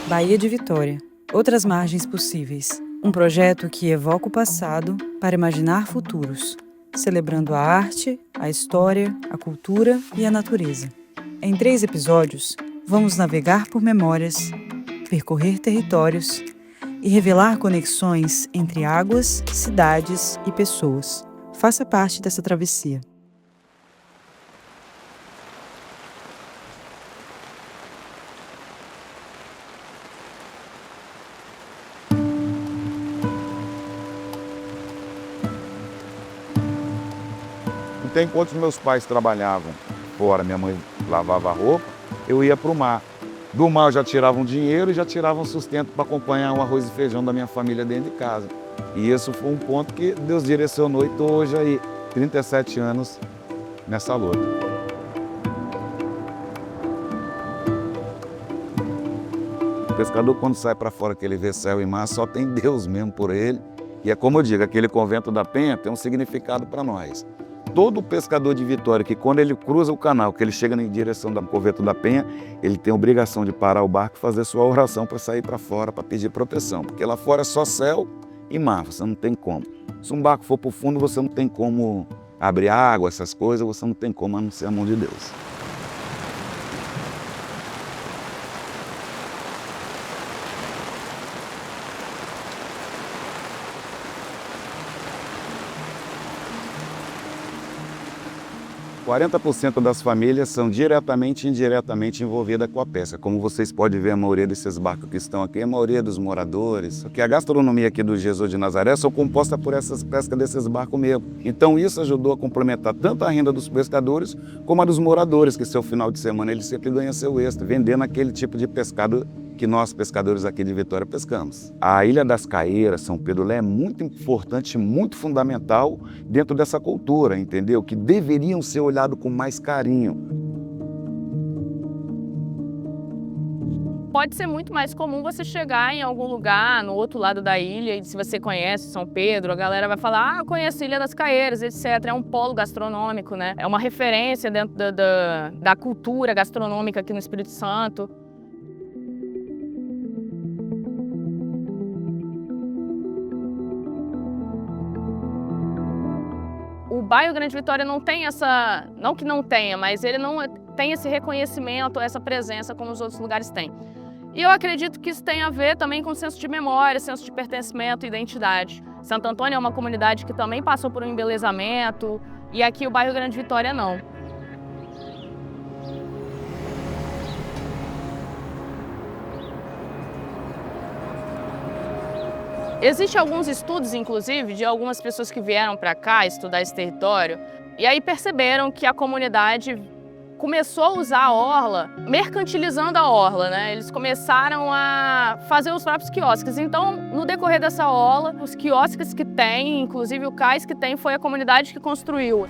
Baía de Vitória, Outras Margens Possíveis. Um projeto que evoca o passado para imaginar futuros, celebrando a arte, a história, a cultura e a natureza. Em 3 episódios, vamos navegar por memórias, percorrer territórios e revelar conexões entre águas, cidades e pessoas. Faça parte dessa travessia. Então, enquanto meus pais trabalhavam fora, minha mãe lavava a roupa, eu ia para o mar. Do mar eu já tirava um dinheiro e já tirava um sustento para acompanhar o arroz e feijão da minha família dentro de casa. E isso foi um ponto que Deus direcionou e estou hoje aí, 37 anos nessa luta. O pescador, quando sai para fora que ele vê céu e mar, só tem Deus mesmo por ele. E é como eu digo, aquele convento da Penha tem um significado para nós. Todo pescador de Vitória, que quando ele cruza o canal, que ele chega em direção do convento da Penha, ele tem a obrigação de parar o barco e fazer sua oração para sair para fora, para pedir proteção. Porque lá fora é só céu e mar, você não tem como. Se um barco for para o fundo, você não tem como abrir água, essas coisas, você não tem como, a não ser a mão de Deus. – 40% das famílias são diretamente e indiretamente envolvidas com a pesca. Como vocês podem ver, a maioria desses barcos que estão aqui, a maioria dos moradores. Porque a gastronomia aqui do Jesus de Nazaré só composta por essas pescas desses barcos mesmo. Então isso ajudou a complementar tanto a renda dos pescadores como a dos moradores, que seu final de semana eles sempre ganham seu extra, vendendo aquele tipo de pescado que nós, pescadores aqui de Vitória, pescamos. A Ilha das Caeiras, São Pedro, é muito importante, muito fundamental dentro dessa cultura, entendeu? Que deveriam ser olhados com mais carinho. Pode ser muito mais comum você chegar em algum lugar no outro lado da ilha e se você conhece São Pedro, a galera vai falar, eu conheço a Ilha das Caeiras, etc. É um polo gastronômico, né? É uma referência dentro da cultura gastronômica aqui no Espírito Santo. O bairro Grande Vitória não tem essa, não que não tenha, mas ele não tem esse reconhecimento, essa presença como os outros lugares têm. E eu acredito que isso tem a ver também com senso de memória, senso de pertencimento e identidade. Santo Antônio é uma comunidade que também passou por um embelezamento e aqui o bairro Grande Vitória não. Existem alguns estudos, inclusive, de algumas pessoas que vieram para cá estudar esse território e aí perceberam que a comunidade começou a usar a orla, mercantilizando a orla, né? Eles começaram a fazer os próprios quiosques. Então, no decorrer dessa orla, os quiosques que tem, inclusive o cais que tem, foi a comunidade que construiu.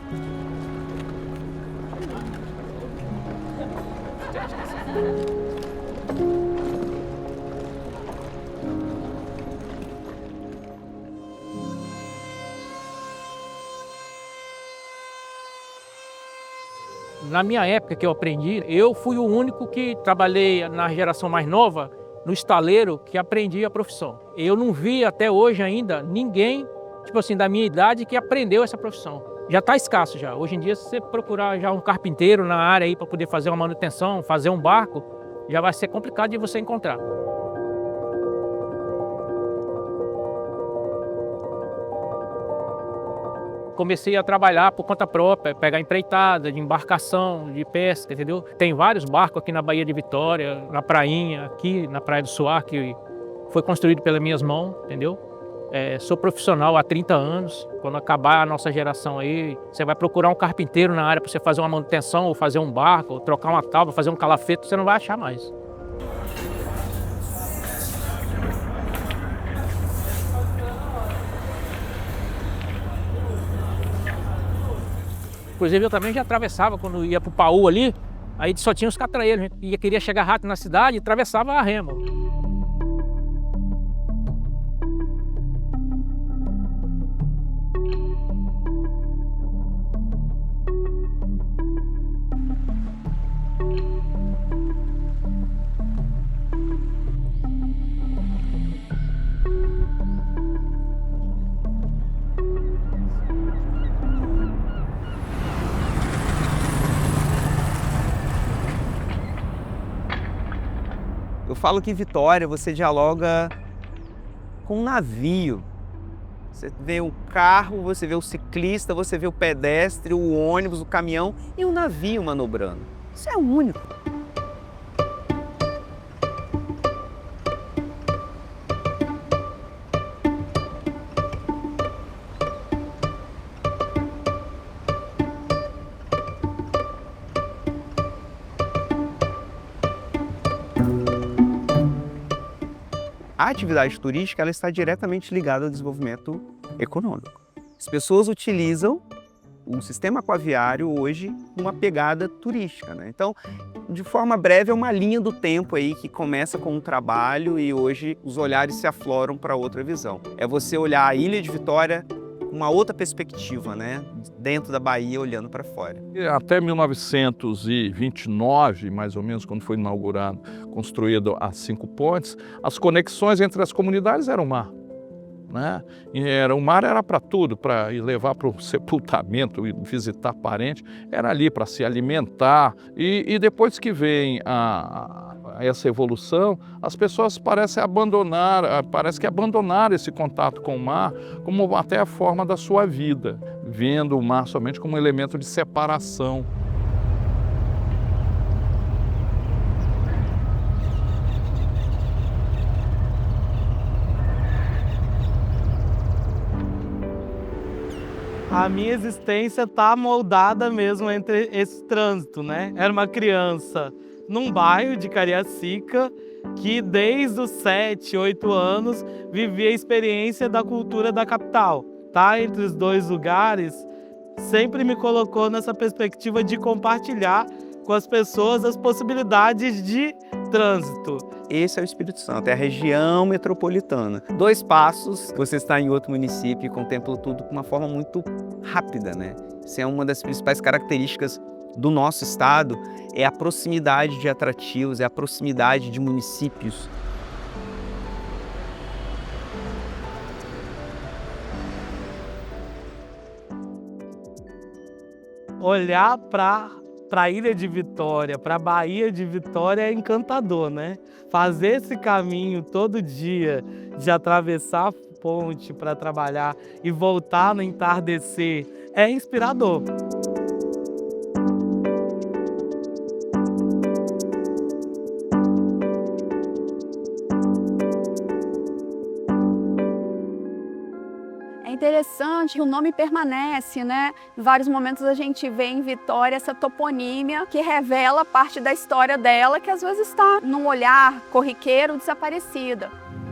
Na minha época que eu aprendi, eu fui o único que trabalhei na geração mais nova, no estaleiro, que aprendi a profissão. Eu não vi até hoje ainda ninguém, tipo assim, da minha idade que aprendeu essa profissão. Já está escasso já. Hoje em dia, se você procurar já um carpinteiro na área aí para poder fazer uma manutenção, fazer um barco, já vai ser complicado de você encontrar. Comecei a trabalhar por conta própria, pegar empreitada, de embarcação, de pesca, entendeu? Tem vários barcos aqui na Baía de Vitória, na prainha, aqui na Praia do Suar, que foi construído pelas minhas mãos, entendeu? Sou profissional há 30 anos, quando acabar a nossa geração aí, você vai procurar um carpinteiro na área para você fazer uma manutenção, ou fazer um barco, ou trocar uma tábua, fazer um calafeto, você não vai achar mais. Inclusive eu também já atravessava quando ia para o Paú ali, aí só tinha os catraeiros, a gente queria chegar rápido na cidade e atravessava a remo. falo que em Vitória você dialoga com um navio. Você vê o carro, você vê o ciclista, você vê o pedestre, o ônibus, o caminhão e o navio manobrando. Isso é único. A atividade turística ela está diretamente ligada ao desenvolvimento econômico. As pessoas utilizam o sistema aquaviário hoje numa pegada turística, né? Então, de forma breve, é uma linha do tempo aí que começa com um trabalho e hoje os olhares se afloram para outra visão. É você olhar a Ilha de Vitória uma outra perspectiva, né? Dentro da Bahia, olhando para fora. Até 1929, mais ou menos, quando foi inaugurado, construído as 5 pontes, as conexões entre as comunidades eram o mar. Né? O mar era para tudo, para ir levar para o sepultamento, e visitar parente, era ali para se alimentar. E depois que vem essa evolução, as pessoas parecem que abandonaram esse contato com o mar como até a forma da sua vida, vendo o mar somente como um elemento de separação. A minha existência está moldada mesmo entre esse trânsito, né? Era uma criança num bairro de Cariacica que desde os 7, 8 anos vivia a experiência da cultura da capital. Tá entre os dois lugares sempre me colocou nessa perspectiva de compartilhar com as pessoas as possibilidades de trânsito. Esse é o Espírito Santo, é a região metropolitana. 2 passos, você está em outro município e contempla tudo de uma forma muito rápida, né? Isso é uma das principais características do nosso estado, é a proximidade de atrativos, é a proximidade de municípios. Olhar para a Ilha de Vitória, para a Bahia de Vitória é encantador, né? Fazer esse caminho todo dia, de atravessar a ponte para trabalhar e voltar no entardecer, é inspirador. É interessante que o nome permanece, né? Em vários momentos a gente vê em Vitória essa toponímia que revela parte da história dela, que às vezes está num olhar corriqueiro desaparecida.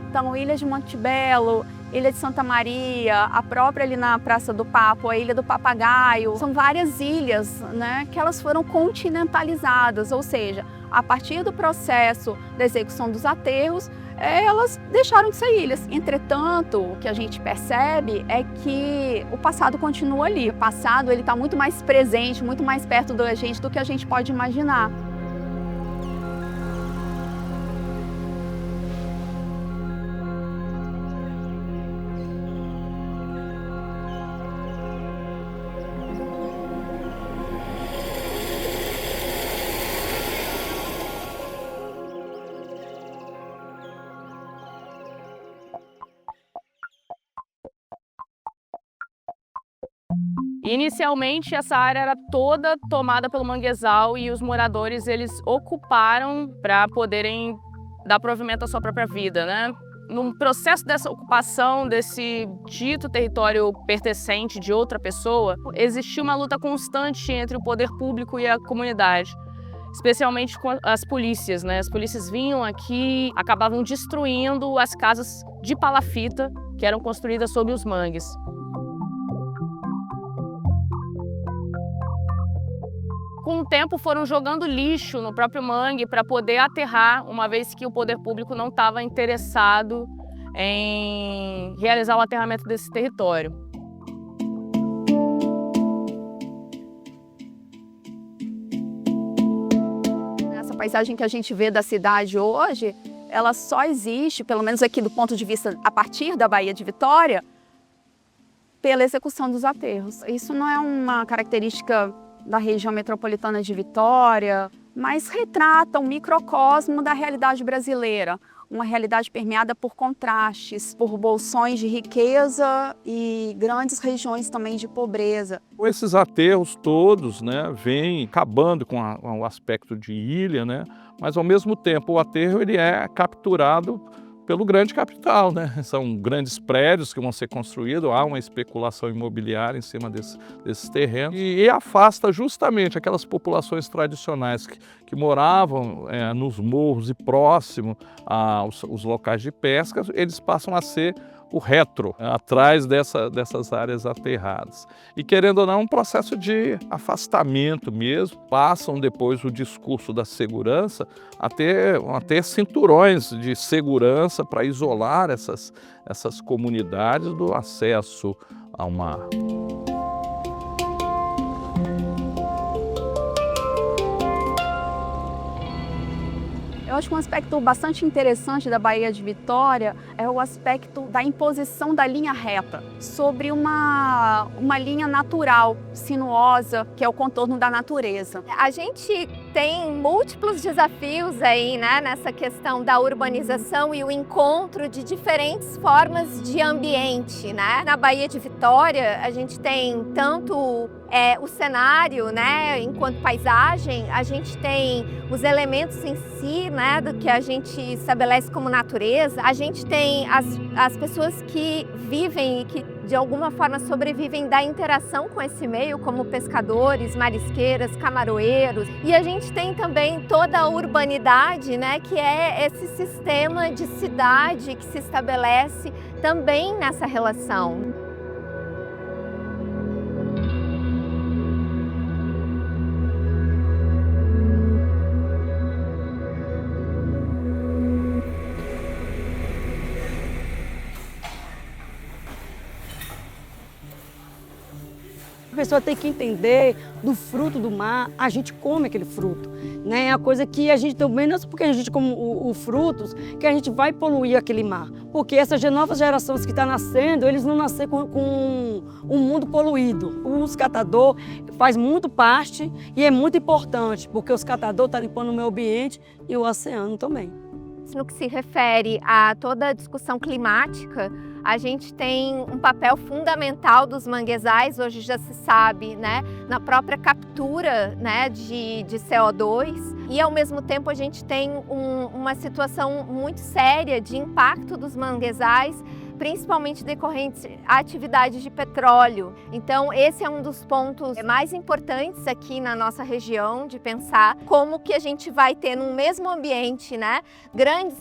Então, Ilha de Montebello, Ilha de Santa Maria, a própria ali na Praça do Papo, a Ilha do Papagaio, são várias ilhas, né, que elas foram continentalizadas, ou seja, a partir do processo da execução dos aterros, elas deixaram de ser ilhas. Entretanto, o que a gente percebe é que o passado continua ali. O passado ele está muito mais presente, muito mais perto da gente do que a gente pode imaginar. Inicialmente, essa área era toda tomada pelo manguezal e os moradores eles ocuparam para poderem dar provimento à sua própria vida, né? No processo dessa ocupação desse dito território pertencente de outra pessoa, existiu uma luta constante entre o poder público e a comunidade, especialmente com as polícias, né? As polícias vinham aqui, acabavam destruindo as casas de palafita que eram construídas sob os mangues. Com o tempo foram jogando lixo no próprio mangue para poder aterrar, uma vez que o poder público não estava interessado em realizar o aterramento desse território. Essa paisagem que a gente vê da cidade hoje, ela só existe, pelo menos aqui do ponto de vista a partir da Baía de Vitória, pela execução dos aterros. Isso não é uma característica da região metropolitana de Vitória mas retrata um microcosmo da realidade brasileira. Uma realidade permeada por contrastes, por bolsões de riqueza e grandes regiões também de pobreza. Com esses aterros todos, né, vêm acabando com o aspecto de ilha, né, mas ao mesmo tempo o aterro ele é capturado pelo grande capital, né? São grandes prédios que vão ser construídos, há uma especulação imobiliária em cima desses terrenos e afasta justamente aquelas populações tradicionais que moravam nos morros e próximo aos locais de pesca, eles passam a ser o retro, atrás dessas áreas aterradas. E querendo ou não, um processo de afastamento mesmo, passam depois o discurso da segurança a ter cinturões de segurança para isolar essas comunidades do acesso ao mar. Eu acho que um aspecto bastante interessante da Baía de Vitória é o aspecto da imposição da linha reta sobre uma linha natural, sinuosa, que é o contorno da natureza. A gente tem múltiplos desafios aí, né, nessa questão da urbanização e o encontro de diferentes formas de ambiente, né? Na Baía de Vitória, a gente tem tanto o cenário, né, enquanto paisagem, a gente tem os elementos em si, né, do que a gente estabelece como natureza, a gente tem as pessoas que vivem e que de alguma forma sobrevivem da interação com esse meio, como pescadores, marisqueiras, camaroeiros, e a gente tem também toda a urbanidade, né, que é esse sistema de cidade que se estabelece também nessa relação. A pessoa tem que entender do fruto do mar, a gente come aquele fruto, né? É a coisa que a gente também, não é só porque a gente come os frutos, que a gente vai poluir aquele mar. Porque essas novas gerações que estão nascendo, eles não nascem com um mundo poluído. O catador faz muito parte e é muito importante, porque os catadores estão limpando o meio ambiente e o oceano também. No que se refere a toda a discussão climática, a gente tem um papel fundamental dos manguezais, hoje já se sabe, né, na própria captura, né, de CO2, e ao mesmo tempo a gente tem uma situação muito séria de impacto dos manguezais, principalmente decorrentes à atividade de petróleo. Então esse é um dos pontos mais importantes aqui na nossa região, de pensar como que a gente vai ter no mesmo ambiente, né, grandes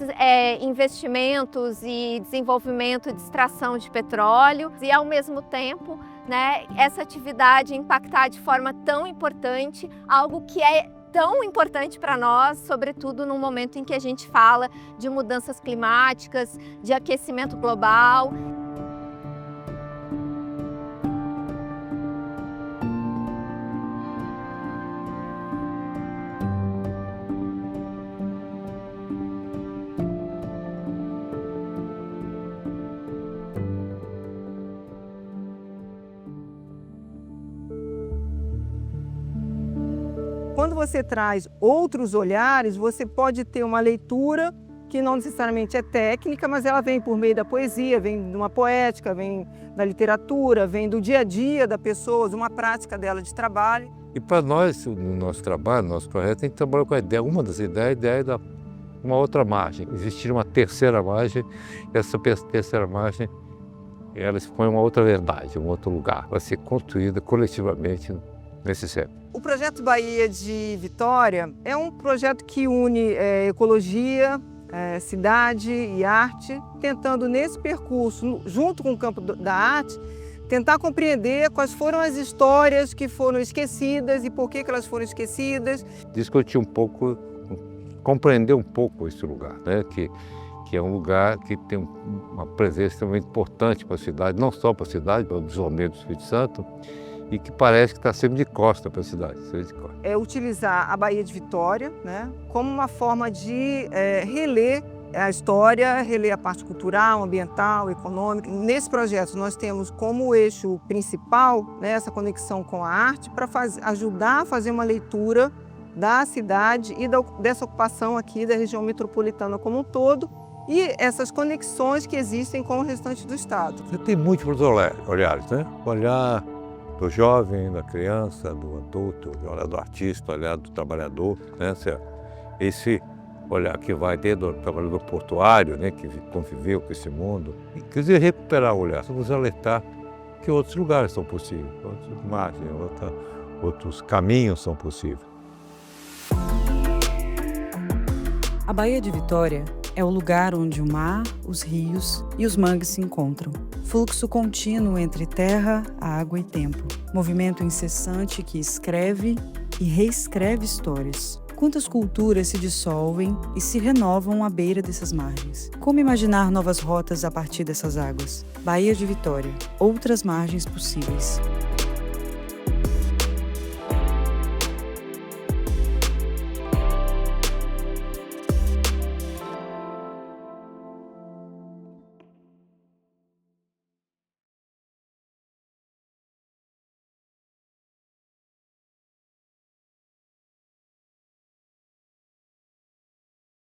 investimentos e desenvolvimento de extração de petróleo e ao mesmo tempo, né, essa atividade impactar de forma tão importante algo que é tão importante para nós, sobretudo no momento em que a gente fala de mudanças climáticas, de aquecimento global. Quando você traz outros olhares, você pode ter uma leitura que não necessariamente é técnica, mas ela vem por meio da poesia, vem de uma poética, vem da literatura, vem do dia a dia da pessoa, de uma prática dela de trabalho. E para nós, no nosso trabalho, no nosso projeto, a gente trabalha com a ideia, uma das ideias, a ideia da uma outra margem. Existir uma terceira margem, essa terceira margem, ela expõe uma outra verdade, um outro lugar, vai ser construída coletivamente nesse século. O projeto Baía de Vitória é um projeto que une ecologia, cidade e arte, tentando nesse percurso, junto com o campo da arte, tentar compreender quais foram as histórias que foram esquecidas e por que elas foram esquecidas. Discutir um pouco, compreender um pouco esse lugar, né? Que é um lugar que tem uma presença extremamente importante para a cidade, não só para a cidade, para o desenvolvimento do Espírito Santo, e que parece que está sempre de costa para a cidade. É utilizar a Baía de Vitória, né, como uma forma de reler a história, reler a parte cultural, ambiental, econômica. Nesse projeto nós temos como eixo principal, né, essa conexão com a arte para ajudar a fazer uma leitura da cidade e dessa ocupação aqui da região metropolitana como um todo e essas conexões que existem com o restante do estado. Você tem múltiplos olhares, né? O olhar do jovem, da criança, do adulto, o olhar do artista, o olhar do trabalhador, né? Esse olhar que vai desde o trabalhador portuário, né? Que conviveu com esse mundo. E, quer dizer, recuperar o olhar, nos alertar que outros lugares são possíveis, outras margens, outros caminhos são possíveis. A Baía de Vitória é o lugar onde o mar, os rios e os mangues se encontram. Fluxo contínuo entre terra, água e tempo. Movimento incessante que escreve e reescreve histórias. Quantas culturas se dissolvem e se renovam à beira dessas margens? Como imaginar novas rotas a partir dessas águas? Baía de Vitória, outras margens possíveis.